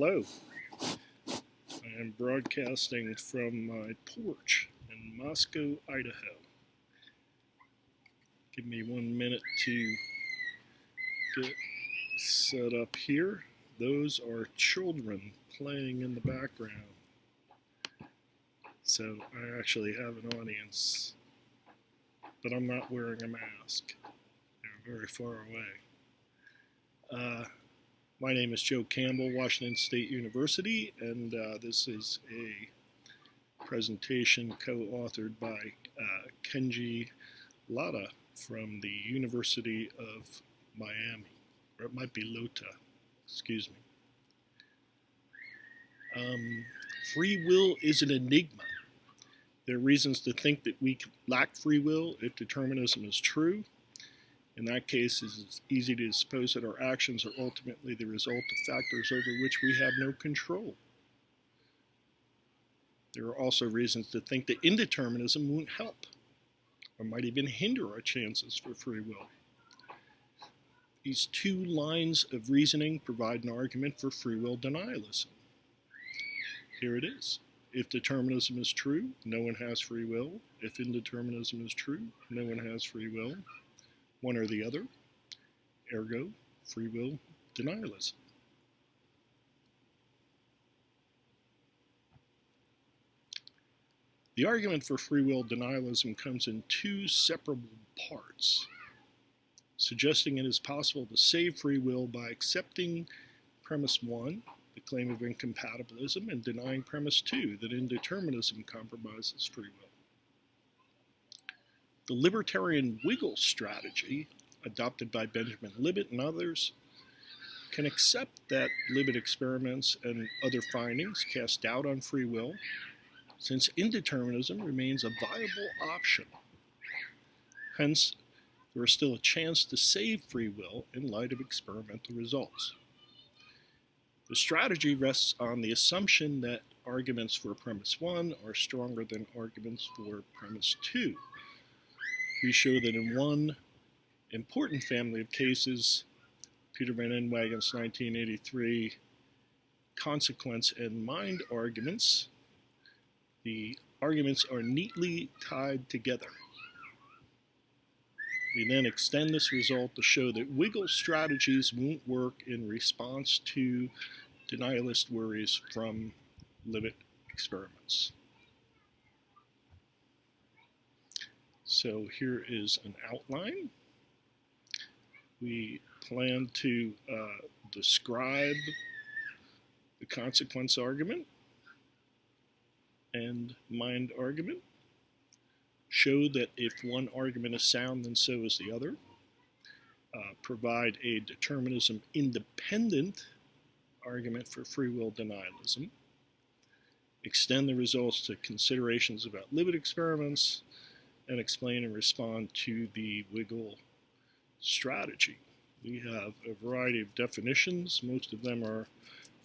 Hello, I am broadcasting from my porch in Moscow, Idaho. Give me 1 minute to get set up here. Those are children playing in the background. So I actually have an audience, but I'm not wearing a mask. They're very far away. My name is Joe Campbell, Washington State University, and this is a presentation co-authored by Kenji Lada from the University of Miami, or it might be Lota, excuse me. Free will is an enigma. There are reasons to think that we lack free will if determinism is true. In that case, it's easy to suppose that our actions are ultimately the result of factors over which we have no control. There are also reasons to think that indeterminism won't help, or might even hinder our chances for free will. These two lines of reasoning provide an argument for free will denialism. Here it is. If determinism is true, no one has free will. If indeterminism is true, no one has free will. One or the other, ergo, free will denialism. The argument for free will denialism comes in two separable parts, suggesting it is possible to save free will by accepting premise 1, the claim of incompatibilism, and denying premise 2, that indeterminism compromises free will. The libertarian wiggle strategy, adopted by Benjamin Libet and others, can accept that Libet experiments and other findings cast doubt on free will, since indeterminism remains a viable option. Hence, there is still a chance to save free will in light of experimental results. The strategy rests on the assumption that arguments for premise 1 are stronger than arguments for premise 2. We show that in one important family of cases, Peter van Inwagen's 1983 consequence and mind arguments, the arguments are neatly tied together. We then extend this result to show that wiggle strategies won't work in response to denialist worries from Libet experiments. So here is an outline. We plan to describe the consequence argument and mind argument, show that if one argument is sound, then so is the other, provide a determinism independent argument for free will denialism, extend the results to considerations about Libet experiments, and explain and respond to the wiggle strategy. We have a variety of definitions. Most of them are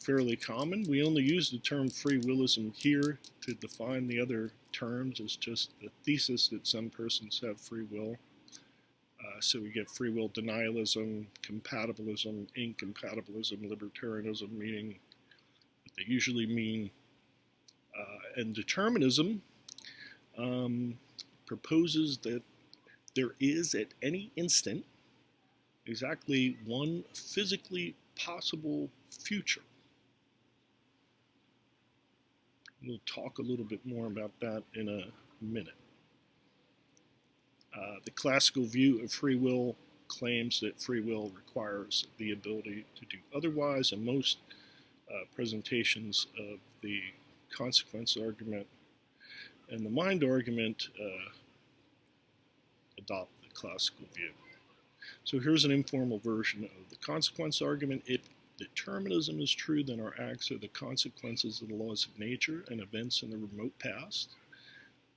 fairly common. We only use the term free willism here to define the other terms as just the thesis that some persons have free will. So we get free will denialism, compatibilism, incompatibilism, libertarianism, meaning what they usually mean. And determinism proposes that there is at any instant exactly one physically possible future. We'll talk a little bit more about that in a minute. The classical view of free will claims that free will requires the ability to do otherwise, and most presentations of the consequence argument and the mind argument adopt the classical view. So here's an informal version of the consequence argument. If determinism is true, then our acts are the consequences of the laws of nature and events in the remote past,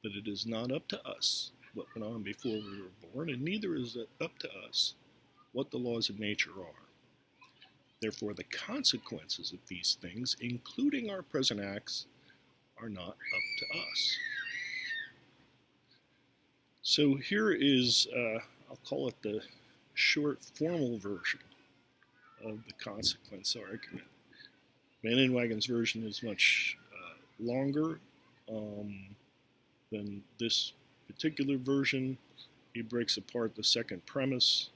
but it is not up to us what went on before we were born, and neither is it up to us what the laws of nature are. Therefore, the consequences of these things, including our present acts, are not up to us. So here is, I'll call it the short formal version of the consequence argument. Van Inwagen's version is much longer than this particular version. He breaks apart the second premise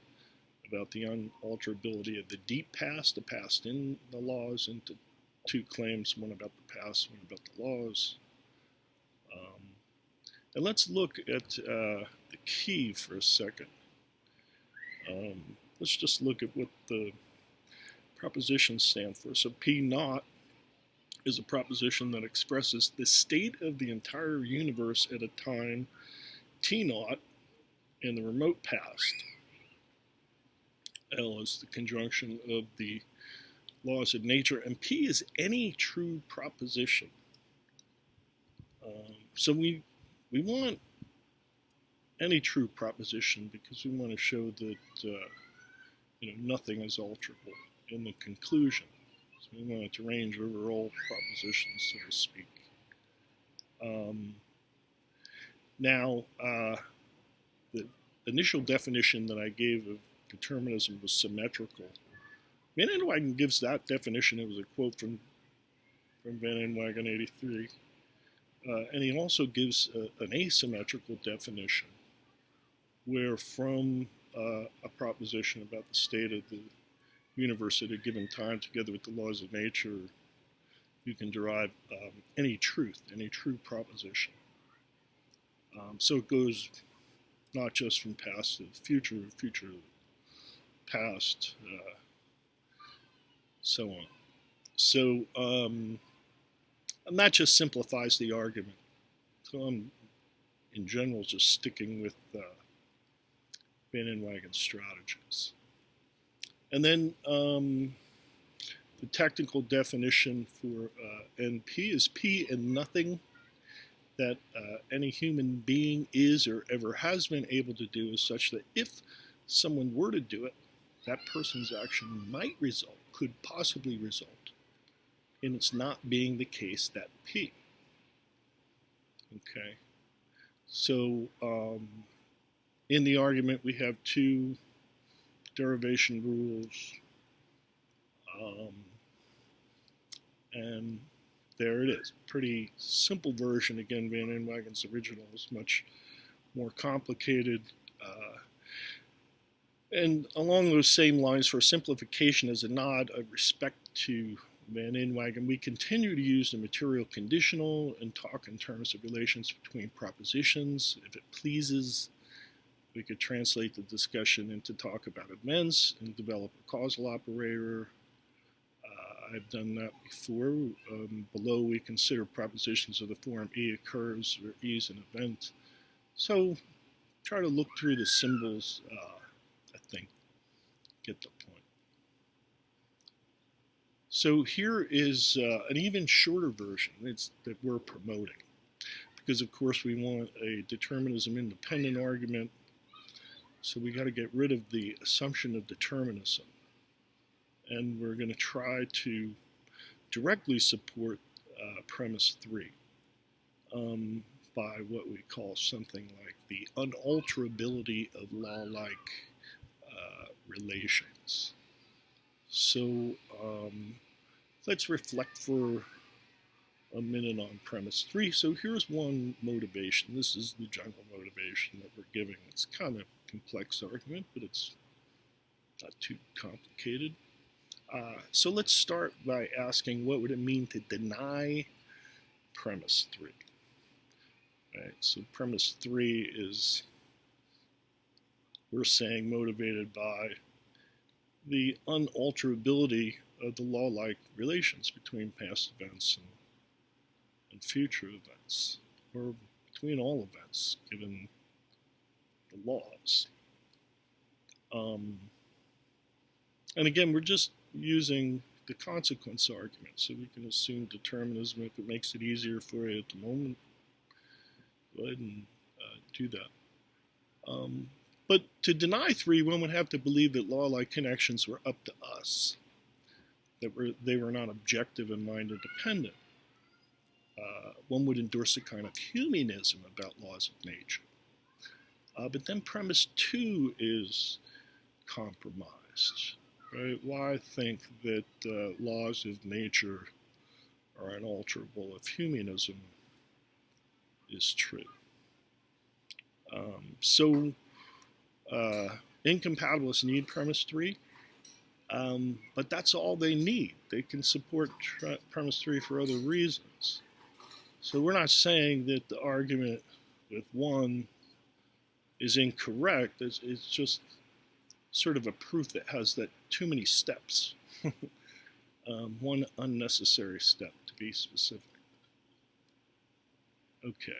about the unalterability of the deep past, the past in the laws, into two claims, one about the past, one about the laws. And let's look at the key for a second. Let's just look at what the propositions stand for. So P naught is a proposition that expresses the state of the entire universe at a time T naught in the remote past. L is the conjunction of the laws of nature, and P is any true proposition. So we want any true proposition because we want to show that nothing is alterable in the conclusion. So we want it to range over all propositions, so to speak. Now, the initial definition that I gave of determinism was symmetrical. Van Inwagen gives that definition. It was a quote from Van Inwagen 83. And he also gives an asymmetrical definition, where from a proposition about the state of the universe at a given time, together with the laws of nature, you can derive any truth, any true proposition. So it goes not just from past to future, future to past, so on. So, and that just simplifies the argument. So I'm, in general, just sticking with Van Inwagen's strategies. And then the technical definition for NP is P and nothing that any human being is or ever has been able to do is such that if someone were to do it, that person's action might result, could possibly result, in its not being the case that P. Okay, so in the argument we have two derivation rules, and there it is. Pretty simple version. Again, Van Inwagen's original is much more complicated. And along those same lines, for simplification as a nod of respect to Van Inwagen, we continue to use the material conditional and talk in terms of relations between propositions. If it pleases, we could translate the discussion into talk about events and develop a causal operator. I've done that before. Below, we consider propositions of the form E occurs, where E is an event. So try to look through the symbols, I think, get the point. So here is an even shorter version that we're promoting, because of course we want a determinism independent argument, so we got to get rid of the assumption of determinism, and we're going to try to directly support premise 3 by what we call something like the unalterability of law-like relations. So let's reflect for a minute on premise 3. So here's one motivation. This is the general motivation that we're giving. It's kind of a complex argument, but it's not too complicated. So let's start by asking, what would it mean to deny premise 3? Right, so premise 3 is, we're saying, motivated by the unalterability of the law-like relations between past events and future events, or between all events, given the laws. And again, we're just using the consequence argument, so we can assume determinism if it makes it easier for you at the moment. Go ahead and do that. But to deny 3, one would have to believe that law-like connections were up to us, that they were not objective and mind-independent. One would endorse a kind of humanism about laws of nature. But then premise 2 is compromised. right? Why think that laws of nature are unalterable if humanism is true? So incompatibilists need premise 3, but that's all they need. They can support premise 3 for other reasons. So we're not saying that the argument with 1 is incorrect. It's just sort of a proof that has that too many steps. One unnecessary step, to be specific. Okay,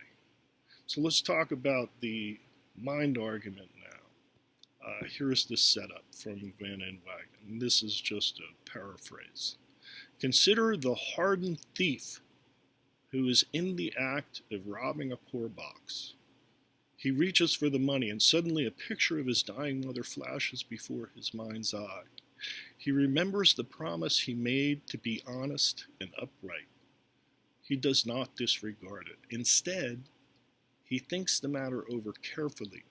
so let's talk about the mind argument now. Here's the setup from Van Inwagen. This is just a paraphrase. Consider the hardened thief who is in the act of robbing a poor box. He reaches for the money, and suddenly a picture of his dying mother flashes before his mind's eye. He remembers the promise he made to be honest and upright. He does not disregard it. Instead, he thinks the matter over carefully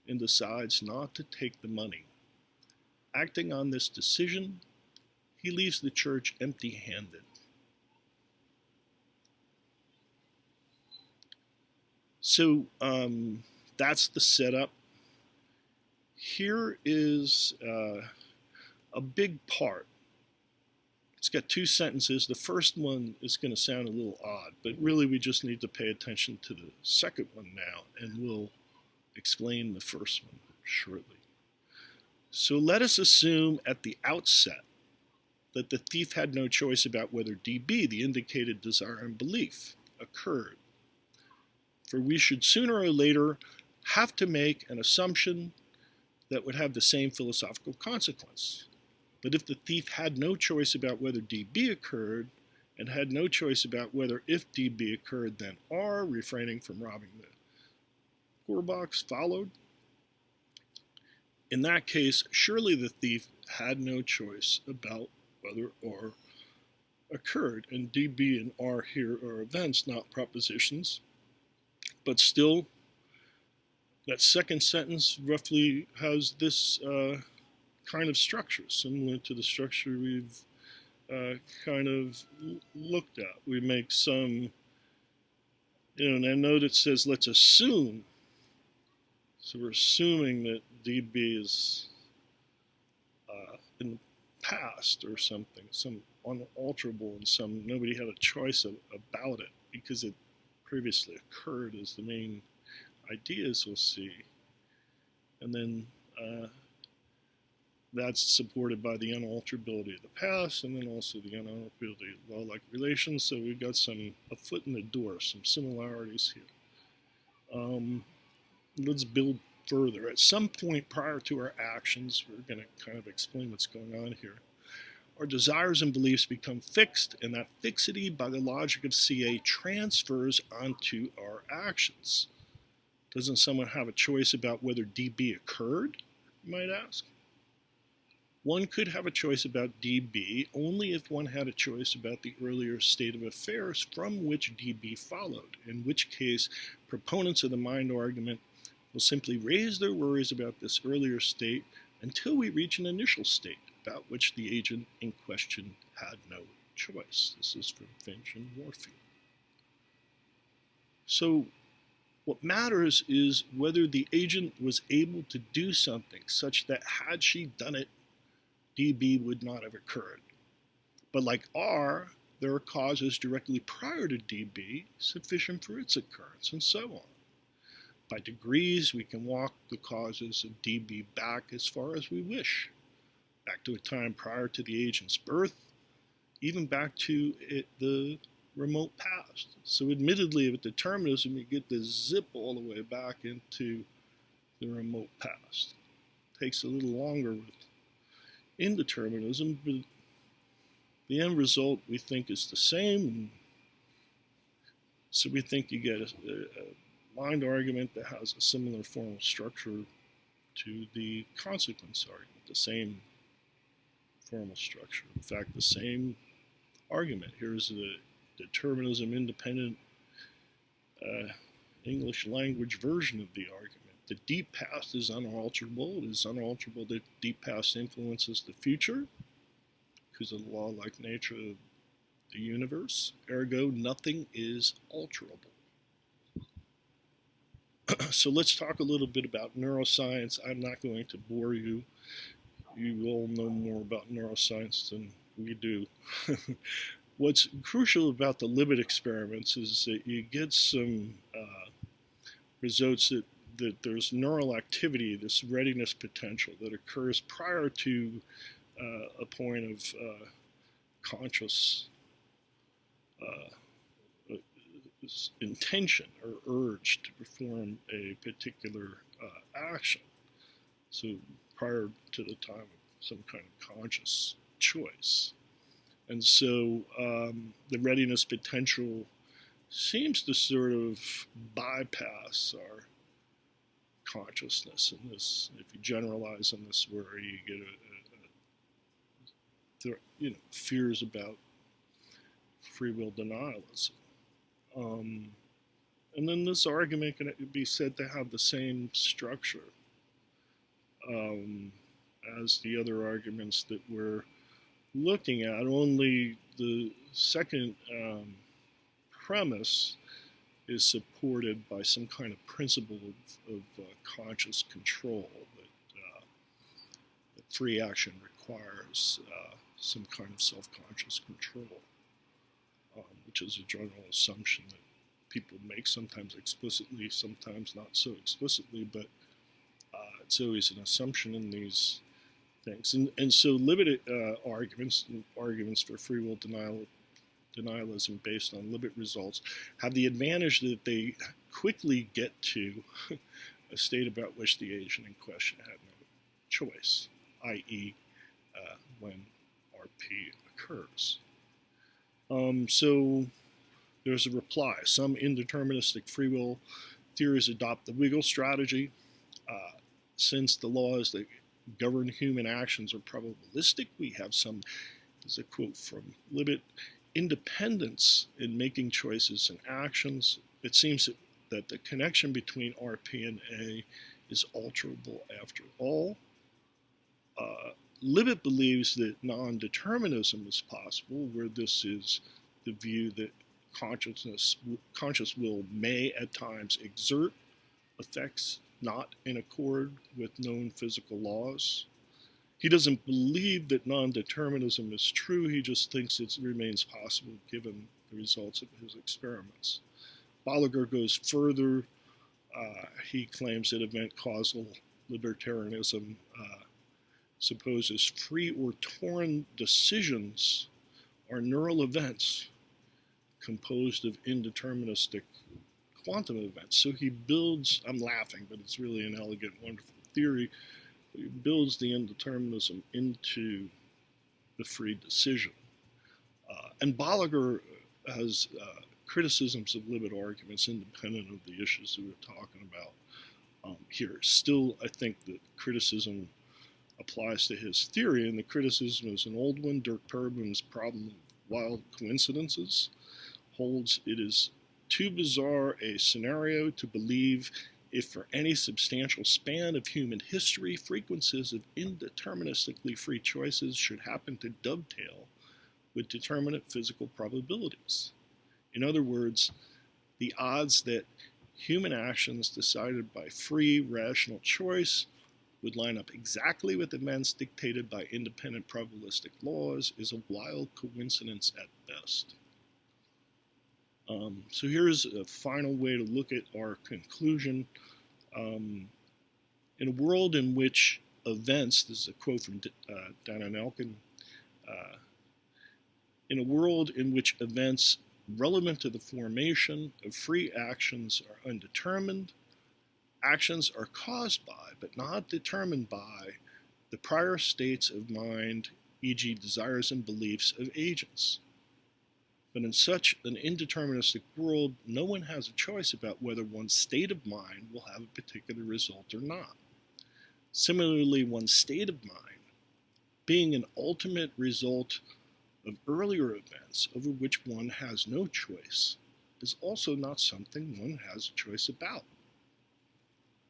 and decides not to take the money. Acting on this decision, he leaves the church empty-handed. So that's the setup. Here is a big part. It's got 2 sentences. The first one is going to sound a little odd, but really we just need to pay attention to the second one now, and we'll explain the first one shortly. So let us assume at the outset that the thief had no choice about whether DB, the indicated desire and belief, occurred. For we should sooner or later have to make an assumption that would have the same philosophical consequence. But if the thief had no choice about whether DB occurred, and had no choice about whether if DB occurred, then R, refraining from robbing the poor box, followed, in that case, surely the thief had no choice about whether R occurred. And DB and R here are events, not propositions. But still, that second sentence roughly has this kind of structure, similar to the structure we've kind of looked at. We make some, and I note it says, let's assume. So we're assuming that DB is in the past or something, some unalterable, and some nobody had a choice about it because it previously occurred is the main ideas we'll see. And then that's supported by the unalterability of the past, and then also the unalterability of law-like relations. So we've got a foot in the door, some similarities here. Let's build further. At some point prior to our actions, we're going to kind of explain what's going on here. Our desires and beliefs become fixed, and that fixity, by the logic of CA, transfers onto our actions. Doesn't someone have a choice about whether DB occurred, you might ask? One could have a choice about DB only if one had a choice about the earlier state of affairs from which DB followed, in which case proponents of the mind argument will simply raise their worries about this earlier state until we reach an initial state about which the agent in question had no choice. This is from Finch and Warfield. So what matters is whether the agent was able to do something such that had she done it, DB would not have occurred. But like R, there are causes directly prior to DB sufficient for its occurrence, and so on. By degrees, we can walk the causes of DB back as far as we wish, back to a time prior to the agent's birth, even back to the remote past. So admittedly, with determinism, you get to zip all the way back into the remote past. It takes a little longer with indeterminism, but the end result we think is the same. And so we think you get a mind argument that has a similar formal structure to the consequence argument, the same formal structure. In fact, the same argument. Here's the determinism independent English language version of the argument. the deep past is unalterable. It is unalterable that deep past influences the future because of the law-like nature of the universe. Ergo, nothing is alterable. So let's talk a little bit about neuroscience. I'm not going to bore you. You all know more about neuroscience than we do. What's crucial about the Libet experiments is that you get some results that there's neural activity, this readiness potential that occurs prior to a point of conscious intention or urge to perform a particular action. So prior to the time of some kind of conscious choice. And so the readiness potential seems to sort of bypass our consciousness in this. If you generalize in this, where you get fears about free will denialism. And then this argument can be said to have the same structure as the other arguments that we're looking at, only the second premise is supported by some kind of principle of conscious control, that free action requires some kind of self-conscious control, which is a general assumption that people make, sometimes explicitly, sometimes not so explicitly, but it's always an assumption in these things. And so Libet arguments for free will denialism based on Libet results have the advantage that they quickly get to a state about which the agent in question had no choice, i.e. When RP occurs. So there's a reply. Some indeterministic free will theories adopt the wiggle strategy. Since the laws that govern human actions are probabilistic, we have some, as a quote from Libet, independence in making choices and actions. It seems that the connection between RP and A is alterable after all. Libet believes that non-determinism is possible, where this is the view that conscious will may at times exert effects not in accord with known physical laws. He doesn't believe that non-determinism is true. He just thinks it remains possible given the results of his experiments. Bolliger goes further. He claims that event causal libertarianism supposes free or torn decisions are neural events composed of indeterministic quantum events. So he builds, I'm laughing, but it's really an elegant, wonderful theory. He builds the indeterminism into the free decision. And Bolliger has criticisms of Libet arguments independent of the issues that we're talking about here. Still, I think that criticism applies to his theory, and the criticism is an old one. Dirk Perlman's problem of wild coincidences holds it is too bizarre a scenario to believe if for any substantial span of human history, frequencies of indeterministically free choices should happen to dovetail with determinate physical probabilities. In other words, the odds that human actions decided by free, rational choice would line up exactly with events dictated by independent probabilistic laws is a wild coincidence at best. So here's a final way to look at our conclusion. In a world in which events, this is a quote from Denialist, in a world in which events relevant to the formation of free actions are undetermined, actions are caused by, but not determined by, the prior states of mind, e.g. desires and beliefs of agents. But in such an indeterministic world, no one has a choice about whether one's state of mind will have a particular result or not. Similarly, one's state of mind, being an ultimate result of earlier events over which one has no choice, is also not something one has a choice about.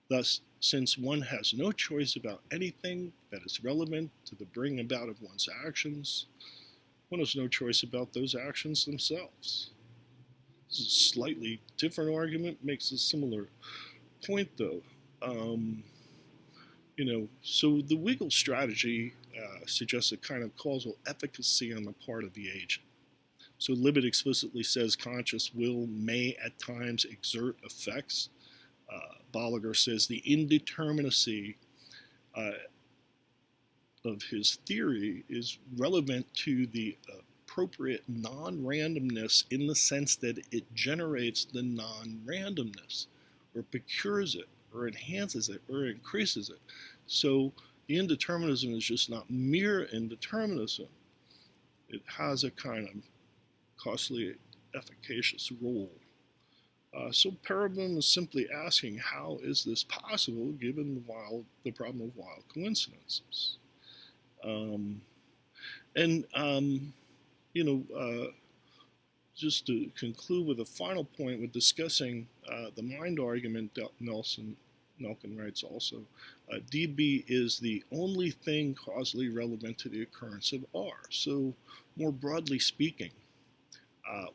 Thus, since one has no choice about anything that is relevant to the bringing about of one's actions, one has no choice about those actions themselves. This is a slightly different argument, makes a similar point though. So the wiggle strategy suggests a kind of causal efficacy on the part of the agent. So Libet explicitly says conscious will may at times exert effects. Bolliger says the indeterminacy of his theory is relevant to the appropriate non-randomness in the sense that it generates the non-randomness, or procures it, or enhances it, or increases it. So the indeterminism is just not mere indeterminism. It has a kind of costly, efficacious role. So Parabon is simply asking, how is this possible given the problem of wild coincidences? Just to conclude with a final point with discussing the mind argument, Nelson writes also, DB is the only thing causally relevant to the occurrence of R. So more broadly speaking,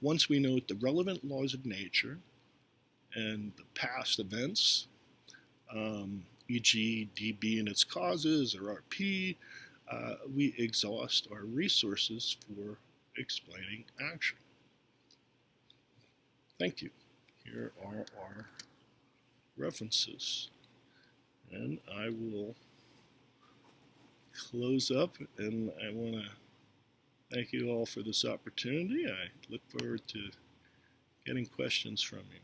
once we note the relevant laws of nature and the past events, e.g. DB and its causes, or RP, we exhaust our resources for explaining action. Thank you. Here are our references. And I will close up, and I want to thank you all for this opportunity. I look forward to getting questions from you.